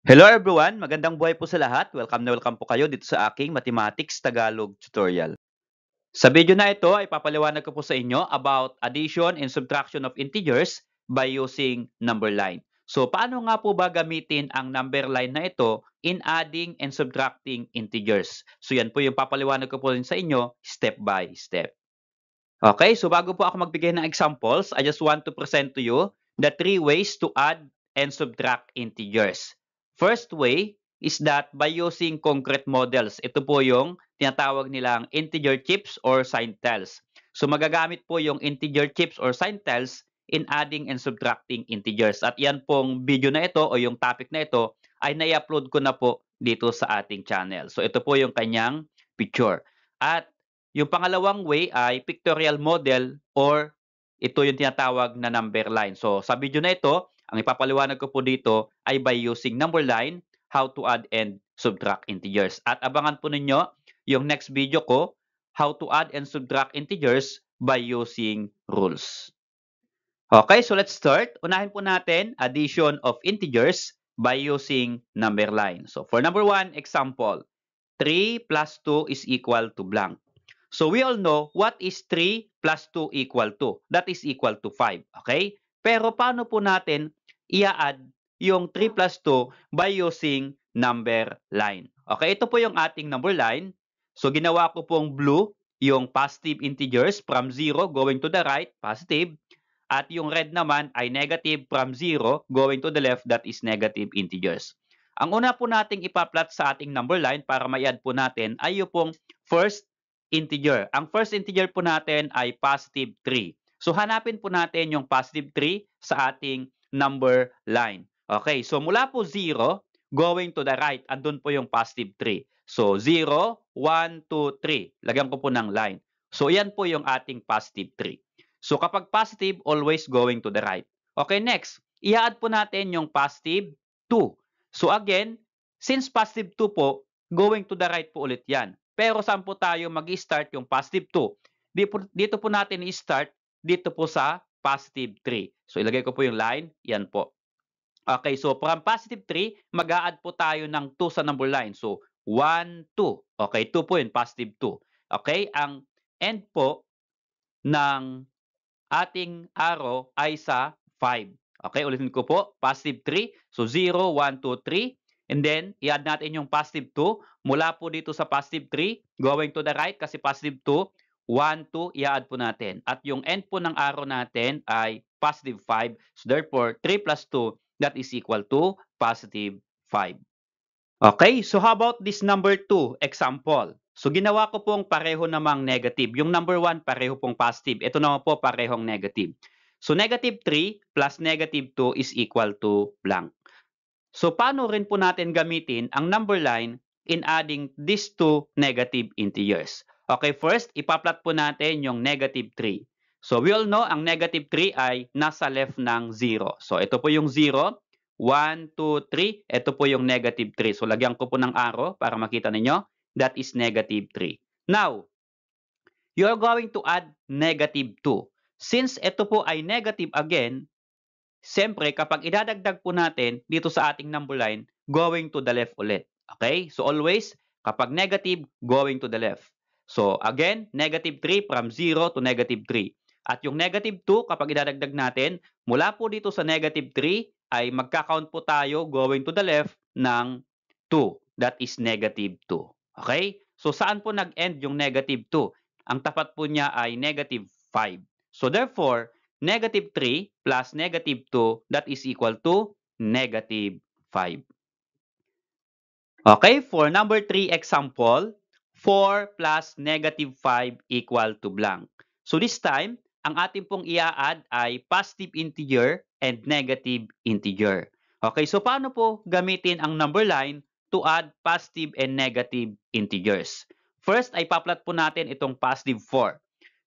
Hello everyone, magandang buhay po sa lahat. Welcome na welcome po kayo dito sa aking Mathematics Tagalog tutorial. Sa video na ito ay papaliwanag ko po sa inyo about addition and subtraction of integers by using number line. So paano nga po ba gamitin ang number line na ito in adding and subtracting integers? So yan po yung papaliwanag ko po rin sa inyo step by step. Okay, so bago po ako magbigay ng examples, I just want to present to you the three ways to add and subtract integers. First way is that by using concrete models. Ito po yung tinatawag nilang integer chips or signtiles. So magagamit po yung integer chips or signtiles in adding and subtracting integers. At yan pong video na ito o yung topic na ito ay nai-upload ko na po dito sa ating channel. So ito po yung kanyang picture. At yung pangalawang way ay pictorial model or ito yung tinatawag na number line. So sa video na ito, ang ipapaliwanag ko po dito ay by using number line, how to add and subtract integers. At abangan po ninyo yung next video ko, how to add and subtract integers by using rules. Okay, so let's start. Unahin po natin addition of integers by using number line. So for number 1, example, 3 plus 2 is equal to blank. So we all know what is 3 plus 2 equal to. That is equal to 5. Okay? Pero paano po natin i-add yung 3 plus 2 by using number line? Okay, ito po yung ating number line. So ginawa ko pong blue yung positive integers from 0 going to the right, positive. At yung red naman ay negative from 0 going to the left, that is negative integers. Ang una po nating ipa-plot sa ating number line para ma-add po natin ay yung pong first integer. Ang first integer po natin ay positive 3. So hanapin po natin yung positive 3 sa ating number line. Okay, so mula po 0 going to the right, andun po yung positive 3. So 0, 1, 2, 3. Lagyan ko po ng line. So yan po yung ating positive 3. So kapag positive, always going to the right. Okay, next, i-add po natin yung positive 2. So again, since positive 2 po, going to the right po ulit yan. Pero saan po tayo mag-start yung positive 2? Dito po natin i-start dito po sa positive 3. So ilagay ko po yung line, yan po. Okay, so from positive 3, mag-a-add po tayo ng 2 sa number line. So 1, 2. Okay, 2 po yun, positive 2. Okay, ang end po ng ating arrow ay sa 5. Okay, ulitin ko po, positive 3. So 0, 1, 2, 3. And then, i-add natin yung positive 2. Mula po dito sa positive 3, going to the right kasi positive 2. 1, 2, i-add po natin. At yung end po ng arrow natin ay positive 5. So therefore, 3 plus 2, that is equal to positive 5. Okay, so how about this number 2 example? So ginawa ko pong pareho namang negative. Yung number 1 pareho pong positive. Ito naman po parehong negative. So negative 3 plus negative 2 is equal to blank. So paano rin po natin gamitin ang number line in adding these two negative integers? Okay, first, ipa-plot po natin yung negative 3. So we all know ang negative 3 ay nasa left ng 0. So ito po yung 0. 1, 2, 3. Ito po yung negative 3. So lagyan ko po ng arrow para makita ninyo. That is negative 3. Now, you're going to add negative 2. Since ito po ay negative again, siyempre kapag idadagdag po natin dito sa ating number line, going to the left ulit. Okay? So always, kapag negative, going to the left. So again, negative 3 from 0 to negative 3. At yung negative 2, kapag idadagdag natin, mula po dito sa negative 3, ay magka-count po tayo going to the left ng 2. That is negative 2. Okay? So saan po nag-end yung negative 2? Ang tapat po niya ay negative 5. So therefore, negative 3 plus negative 2, that is equal to negative 5. Okay, for number 3 example, 4 plus negative 5 equal to blank. So this time, ang ating pong i-add ay positive integer and negative integer. Okay, so paano po gamitin ang number line to add positive and negative integers? First ay pa-plot po natin itong positive 4.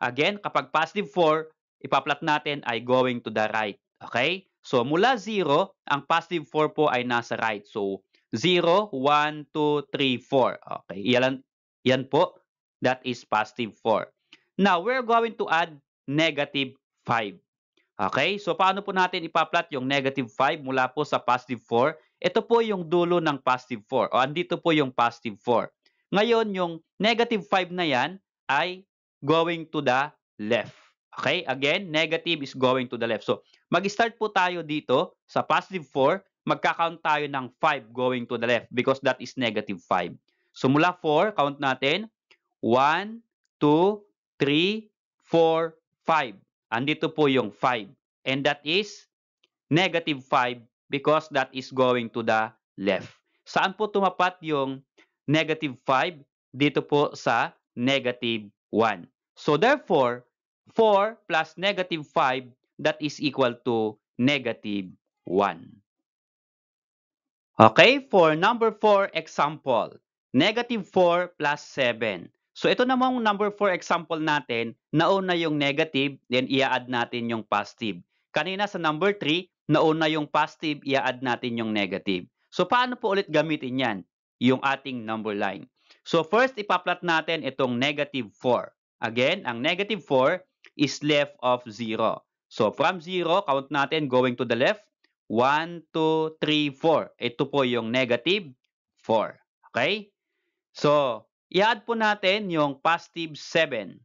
Again, kapag positive 4, ipa-plot natin ay going to the right. Okay? So mula 0, ang positive 4 po ay nasa right. So 0, 1, 2, 3, 4. Okay, yan po. That is positive 4. Now, we're going to add negative 5. Okay, so paano po natin ipa-plot yung negative 5 mula po sa positive 4? ito po yung dulo ng positive 4 o andito po yung positive 4. Ngayon, yung negative 5 na yan ay going to the left. Okay? Again, negative is going to the left. So, mag-start po tayo dito sa positive 4. Magka-count tayo ng 5 going to the left because that is negative 5. So, mula 4, count natin. 1, 2, 3, 4, 5. Andito po yung 5. And that is negative 5 because that is going to the left. Saan po tumapat yung negative 5? Dito po sa negative 1. So therefore, 4 plus negative 5, that is equal to negative 1. Okay, for number 4 example, negative 4 plus 7. So ito namang number 4 example natin, nauna yung negative, then i-add natin yung positive. Kanina sa number 3, nauna yung positive, i-add natin yung negative. So paano po ulit gamitin yan? Yung ating number line. So first, ipa-plot natin itong negative 4. Again, ang negative 4 is left of 0. So from 0, count natin going to the left. 1, 2, 3, 4. Ito po yung negative 4. Okay? So, i-add po natin yung positive 7.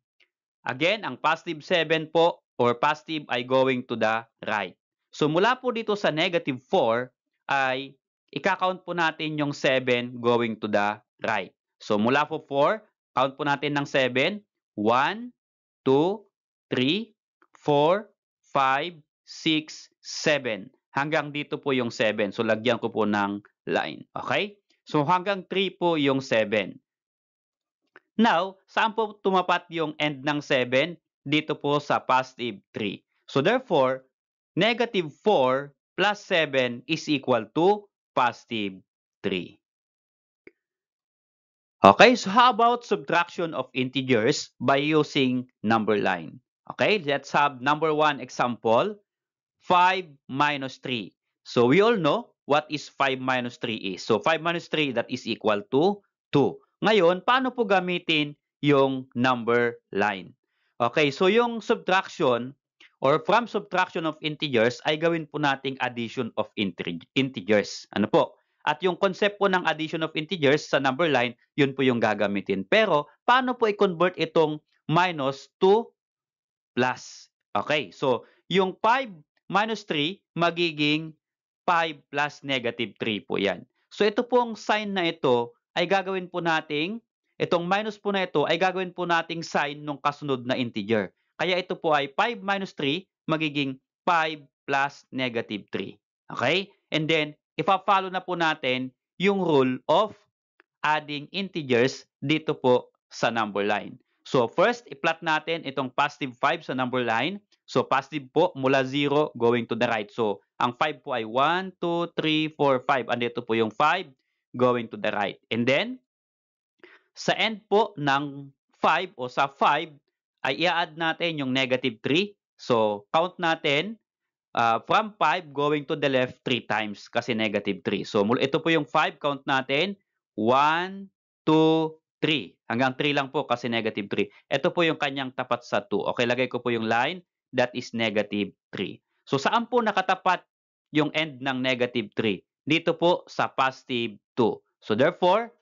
Again, ang positive 7 po or positive ay going to the right. So, mula po dito sa negative 4 ay ika-count po natin yung 7 going to the right. So, mula po 4, count po natin ng 7. 1, 2, 3, 4, 5, 6, 7. Hanggang dito po yung 7. So, lagyan ko po ng line. Okay? So, hanggang 3 po yung 7. Now, saan po tumapat yung end ng 7? Dito po sa positive 3. So, therefore, negative 4 plus 7 is equal to positive 3. Okay, so how about subtraction of integers by using number line? Okay, let's have number 1 example. 5 minus 3. So we all know what is 5 minus 3 is. So 5 minus 3, that is equal to 2. Ngayon, paano po gamitin yung number line? Okay, so yung subtraction or from subtraction of integers ay gawin po nating addition of integers. Ano po? At yung concept po ng addition of integers sa number line, yun po yung gagamitin. Pero, paano po i-convert itong minus to plus? Okay, so yung 5 minus 3 magiging 5 plus negative 3 po yan. So ito pong sign na ito ay gagawin po nating, itong minus po na ito ay gagawin po nating sign ng kasunod na integer. Kaya ito po ay 5 minus 3 magiging 5 plus negative 3. Okay? And then, ipa-follow na po natin yung rule of adding integers dito po sa number line. So first, i-plot natin itong positive 5 sa number line. So positive po mula 0 going to the right. So ang 5 po ay 1, 2, 3, 4, 5. Andito po yung 5 going to the right. And then, sa end po ng 5 o sa 5 ay i-add natin yung negative 3. So count natin from 5 going to the left 3 times kasi negative 3. So ito po yung 5, count natin. 1, 2, 3. Hanggang 3 lang po kasi negative 3. Ito po yung kanyang tapat sa 2. Okay, lagay ko po yung line. That is negative 3. So saan po nakatapat yung end ng negative 3? Dito po sa positive 2. So therefore,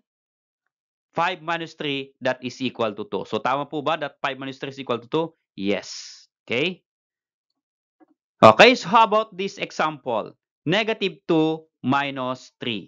5 minus 3, that is equal to 2. So tama po ba that 5 minus 3 is equal to 2? Yes. Okay? Okay, so how about this example? Negative 2 minus 3.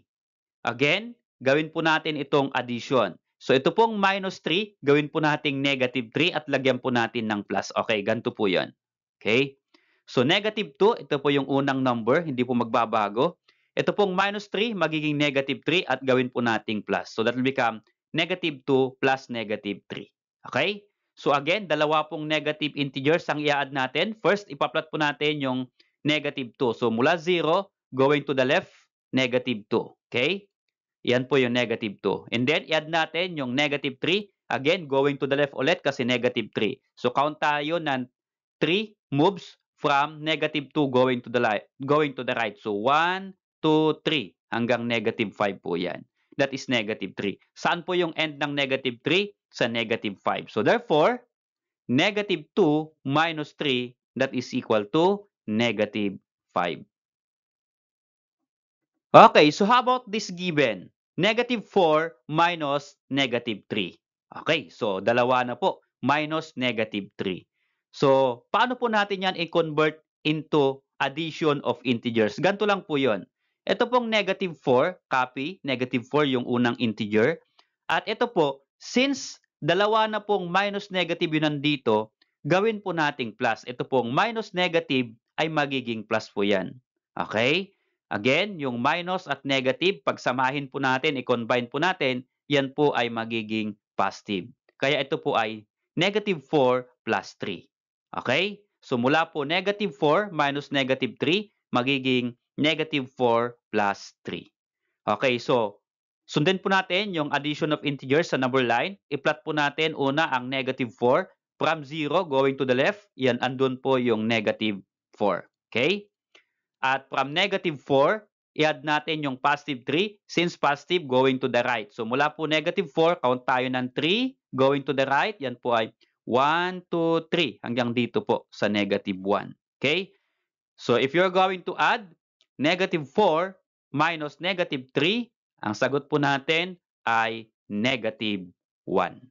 Again, gawin po natin itong addition. So ito pong minus 3, gawin po natin negative 3 at lagyan po natin ng plus. Okay, ganito po yan. Okay? So negative 2, ito po yung unang number, hindi po magbabago. Ito pong minus 3, magiging negative 3 at gawin po nating plus. So that will become negative 2 plus negative 3. Okay? So again, dalawa pong negative integers ang i-add natin. First, ipa-plot po natin yung negative 2. So mula 0, going to the left, negative 2. Okay? Yan po yung negative 2. And then, i-add natin yung negative 3. Again, going to the left ulit kasi negative 3. So count tayo ng 3 moves from negative 2 going to the right. So 1, 2, 3 hanggang negative 5 po yan. That is negative 3. Saan po yung end ng negative 3? Sa negative 5. So therefore, negative 2 minus 3, that is equal to negative 5. Okay, so how about this given? Negative 4 minus negative 3. Okay, so dalawa na po, minus negative 3. So, paano po natin yan i-convert into addition of integers? Ganito lang po yon. Ito pong negative 4, copy, negative 4 yung unang integer. At ito po, since dalawa na pong minus negative yun nandito, gawin po nating plus. Ito pong minus negative ay magiging plus po yan. Okay? Again, yung minus at negative, pagsamahin po natin, i-combine po natin, yan po ay magiging positive. Kaya ito po ay negative 4 plus 3. Okay? So mula po negative 4 minus negative 3, magiging negative 4 plus 3. Okay, so sundin po natin yung addition of integers sa number line. I-plot po natin una ang negative 4. From 0 going to the left, yan andun po yung negative 4. Okay? At from negative 4, i-add natin yung positive 3 since positive going to the right. So mula po negative 4, count tayo ng 3 going to the right. Yan po ay 1, 2, 3 hanggang dito po sa negative 1. Okay? So if you're going to add negative 4 minus negative 3, ang sagot po natin ay negative 1.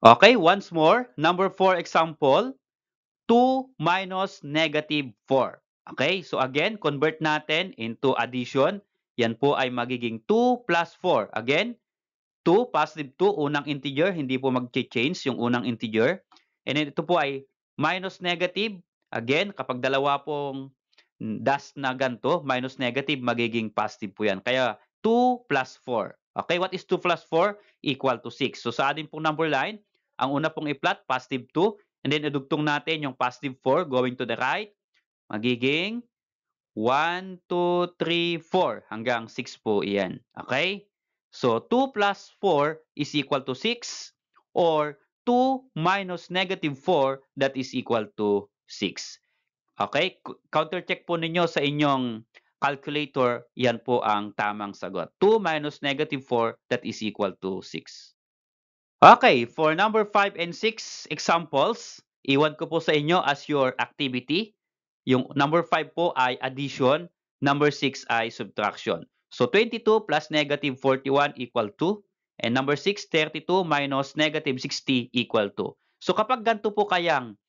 Okay, once more, number 4 example. 2 minus negative 4. Okay, so again, convert natin into addition. Yan po ay magiging 2 plus 4. Again, 2, positive 2, unang integer, hindi po mag-change yung unang integer. And then ito po ay minus negative. Again, kapag dalawa pong dash na ganito, minus negative, magiging positive po yan. Kaya 2 plus 4. Okay, what is 2 plus 4? Equal to 6. So sa ating pong number line, ang una pong i-plot, positive 2. And then idugtong natin yung positive 4 going to the right. Magiging 1, 2, 3, 4 hanggang 6 po iyan. Okay? So 2 plus 4 is equal to 6 or 2 minus negative 4 that is equal to 6. Okay? Counter check po ninyo sa inyong calculator, yan po ang tamang sagot. 2 minus negative 4 that is equal to 6. Okay, for number 5 and 6 examples, iwan ko po sa inyo as your activity. Yung number 5 po ay addition, number 6 ay subtraction. So 22 plus negative 41 equal to, and number 6, 32 minus negative 60 equal to. So kapag ganito po kayang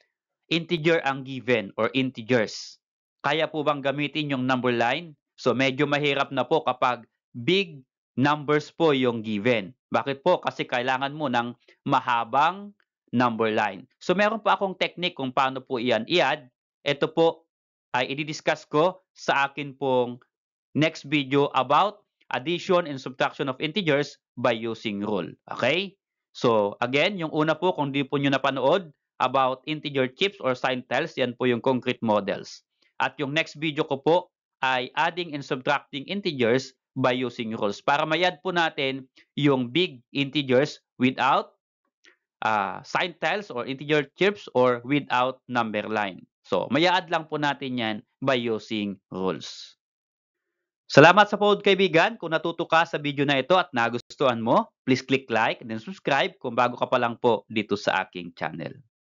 integer ang given or integers, kaya po bang gamitin yung number line? So medyo mahirap na po kapag big numbers po yung given. Bakit po? Kasi kailangan mo ng mahabang number line. So meron pa akong technique kung paano po iyan i-add. Ito po ay i-discuss ko sa akin pong next video about addition and subtraction of integers by using rule. Okay? So again, yung una po kung di po nyo napanood about integer chips or sign tiles, yan po yung concrete models. At yung next video ko po ay adding and subtracting integers by using rules para may-add po natin yung big integers without sign tiles or integer chips or without number line. So, may-add lang po natin yan by using rules. Salamat sa panood kaibigan. Kung natuto ka sa video na ito at nagustuhan mo, please click like and then subscribe kung bago ka pa lang po dito sa aking channel.